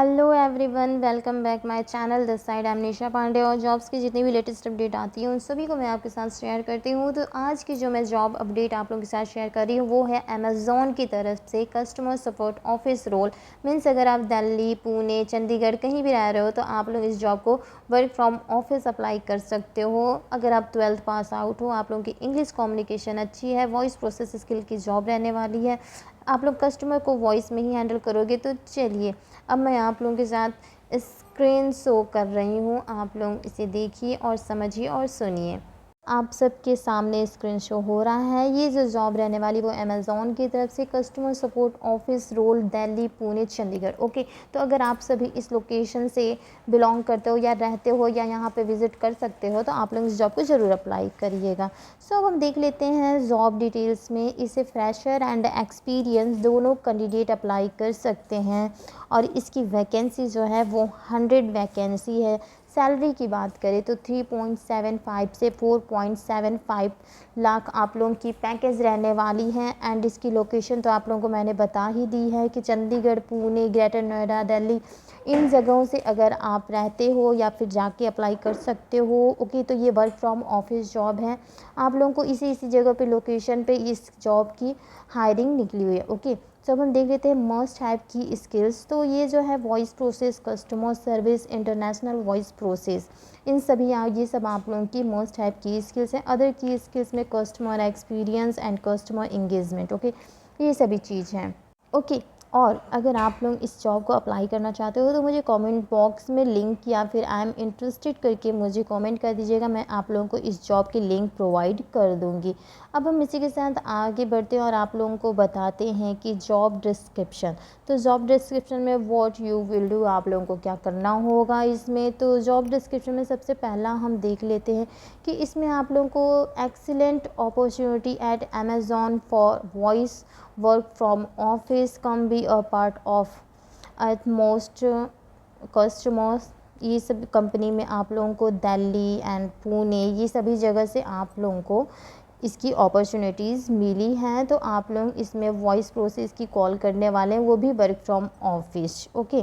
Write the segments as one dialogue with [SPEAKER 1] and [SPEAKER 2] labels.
[SPEAKER 1] Hello everyone, welcome back my channel. This side I am Nisha Pandey और jobs की जितनी भी लेटेस्ट अपडेट आती है उन सभी को मैं आपके साथ शेयर करती हूँ। तो आज की जो मैं जॉब अपडेट आप लोगों के साथ शेयर कर रही हूँ वो है अमेज़ॉन की तरफ से customer support office role. Means अगर आप दिल्ली, पुणे, चंडीगढ़ कहीं भी रह रहे हो तो आप लोग इस जॉब को वर्क फ्रॉम ऑफिस अप्लाई कर सकते हो। अगर आप 12th पास आउट हो, आप लोगों की इंग्लिश कम्युनिकेशन अच्छी है, वॉइस प्रोसेस स्किल की जॉब रहने वाली है, आप लोग कस्टमर को वॉइस में ही हैंडल करोगे। तो चलिए अब मैं आप लोगों के साथ स्क्रीन शो कर रही हूँ, आप लोग इसे देखिए और समझिए और सुनिए। आप सबके सामने स्क्रीन शो हो रहा है। ये जो जॉब रहने वाली वो अमेज़ॉन की तरफ से customer support office role, Delhi, Pune, Chandigarh. Okay, तो अगर आप सभी इस लोकेशन से बिलोंग करते हो या रहते हो या यहाँ पे विज़िट कर सकते हो तो आप लोग इस जॉब को ज़रूर अप्लाई करिएगा। सो अब हम देख लेते हैं जॉब डिटेल्स में। इसे फ्रेशर एंड एक्सपीरियंस दोनों कैंडिडेट अप्लाई कर सकते हैं और इसकी वैकेंसी जो है वो 100 वैकेंसी है। सैलरी की बात करें तो 3.75 से 4.75 लाख आप लोगों की पैकेज रहने वाली है। एंड इसकी लोकेशन तो आप लोगों को मैंने बता ही दी है कि चंडीगढ़, पुणे, ग्रेटर नोएडा, दिल्ली, इन जगहों से अगर आप रहते हो या फिर जाके अप्लाई कर सकते हो। ओके, तो ये वर्क फ्रॉम ऑफिस जॉब है। आप लोगों को इसी जगह पे लोकेशन पे इस जॉब की हायरिंग निकली हुई है। ओके, जब हम देख लेते हैं मस्ट हैव की स्किल्स, तो ये जो है voice process, customer service, international voice process, इन सभी ये सब आप लोगों की मस्ट हैव की स्किल्स हैं। अदर की स्किल्स में customer experience and customer engagement. Okay, ये सभी चीज़ हैं। ओके, और अगर आप लोग इस जॉब को अप्लाई करना चाहते हो तो मुझे कमेंट बॉक्स में लिंक या फिर आई एम इंटरेस्टेड करके मुझे कमेंट कर दीजिएगा। मैं आप लोगों को इस जॉब की लिंक प्रोवाइड कर दूंगी। अब हम इसी के साथ आगे बढ़ते हैं और आप लोगों को बताते हैं कि जॉब डिस्क्रिप्शन। तो जॉब डिस्क्रिप्शन में व्हाट यू विल डू, आप लोगों को क्या करना होगा इसमें। तो जॉब डिस्क्रिप्शन में सबसे पहला हम देख लेते हैं कि इसमें आप लोगों को excellent opportunity eight Amazon for voice work from office, come be a part of at most customers. ये सब कंपनी में आप लोगों को दिल्ली एंड पुणे, ये सभी जगह से आप लोगों को इसकी अपॉर्चुनिटीज़ मिली हैं। तो आप लोग इसमें वॉइस प्रोसेस की कॉल करने वाले हैं, वो भी वर्क फ्रॉम ऑफिस। ओके,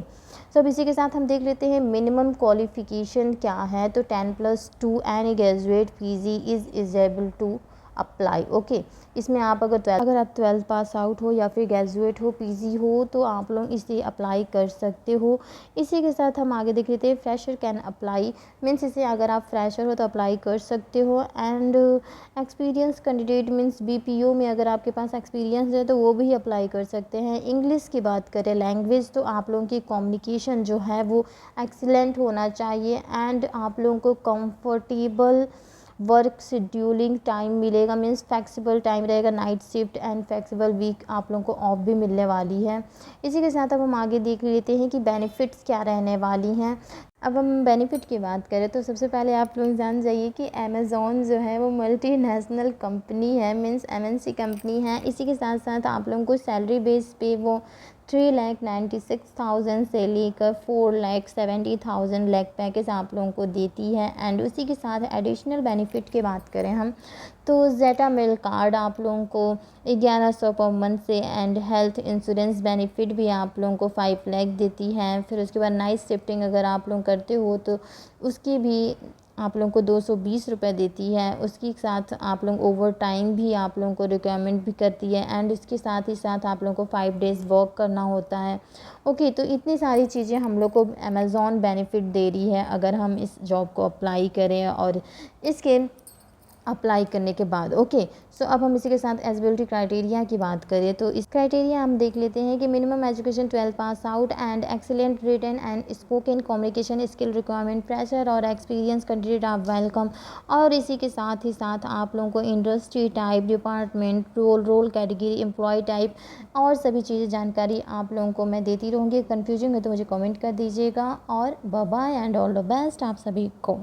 [SPEAKER 1] सब इसी के साथ हम देख लेते हैं मिनिमम क्वालिफ़िकेशन क्या है। तो 10+2 and graduate PG is eligible to apply. Okay, इसमें आप अगर आप 12th पास आउट हो या फिर ग्रेजुएट हो, पीजी हो, तो आप लोग इसे अप्लाई कर सकते हो। इसी के साथ हम आगे देख लेते हैं फ्रेशर कैन अप्लाई। मीन्स इसे अगर आप फ्रेशर हो तो अप्लाई कर सकते हो। And experience candidate means BPO में अगर आपके पास एक्सपीरियंस है तो वो भी अप्लाई कर सकते हैं। इंग्लिश की बात करें लैंग्वेज, तो आप लोगों की कम्युनिकेशन जो है वो एक्सीलेंट होना चाहिए। एंड आप लोगों को कंफर्टेबल वर्क शेड्यूलिंग टाइम मिलेगा, मीन्स फ्लेक्सिबल टाइम रहेगा, night shift and flexible week आप लोगों को ऑफ भी मिलने वाली है। इसी के साथ अब हम आगे देख लेते हैं कि बेनिफिट्स क्या रहने वाली हैं। अब हम बेनिफिट की बात करें तो सबसे पहले आप लोग जान जाइए कि अमेज़ॉन जो है वो मल्टीनेशनल कंपनी है, मीन्स एमएनसी कंपनी है। इसी के साथ साथ आप लोगों को सैलरी बेस पे वो 3,96,000 से लेकर 4,70,000 लैक पैकेज आप लोगों को देती है। एंड उसी के साथ एडिशनल बेनिफिट की बात करें हम तो जेटा मेल कार्ड आप लोगों को 1100 पर मंथ से, एंड हेल्थ इंश्योरेंस बेनिफिट भी आप लोगों को 5 लाख देती है। फिर उसके बाद नाइट शिफ्टिंग अगर आप लोग करते हो तो उसकी भी आप लोगों को 220 रुपये देती है। उसके साथ आप लोग ओवर टाइम भी आप लोगों को रिक्वायरमेंट भी करती है। एंड इसके साथ ही साथ आप लोगों को 5 डेज़ वर्क करना होता है। ओके, तो इतनी सारी चीज़ें हम लोग को अमेज़ॉन बेनिफिट दे रही है अगर हम इस जॉब को अप्लाई करें और इसके अप्लाई करने के बाद। ओके, सो अब हम इसी के साथ एलिजिबिलिटी क्राइटेरिया की बात करें तो इस क्राइटेरिया हम देख लेते हैं कि minimum education 12 pass out and excellent written and spoken communication skill requirement, fresher और एक्सपीरियंस कैंडिडेट आप वेलकम। और इसी के साथ ही साथ आप लोगों को industry type, department, role category, employ type और सभी चीज़ें जानकारी आप लोगों को मैं देती रहूँगी। कन्फ्यूजन है तो मुझे कमेंट कर दीजिएगा। और bye bye and all the best आप सभी को।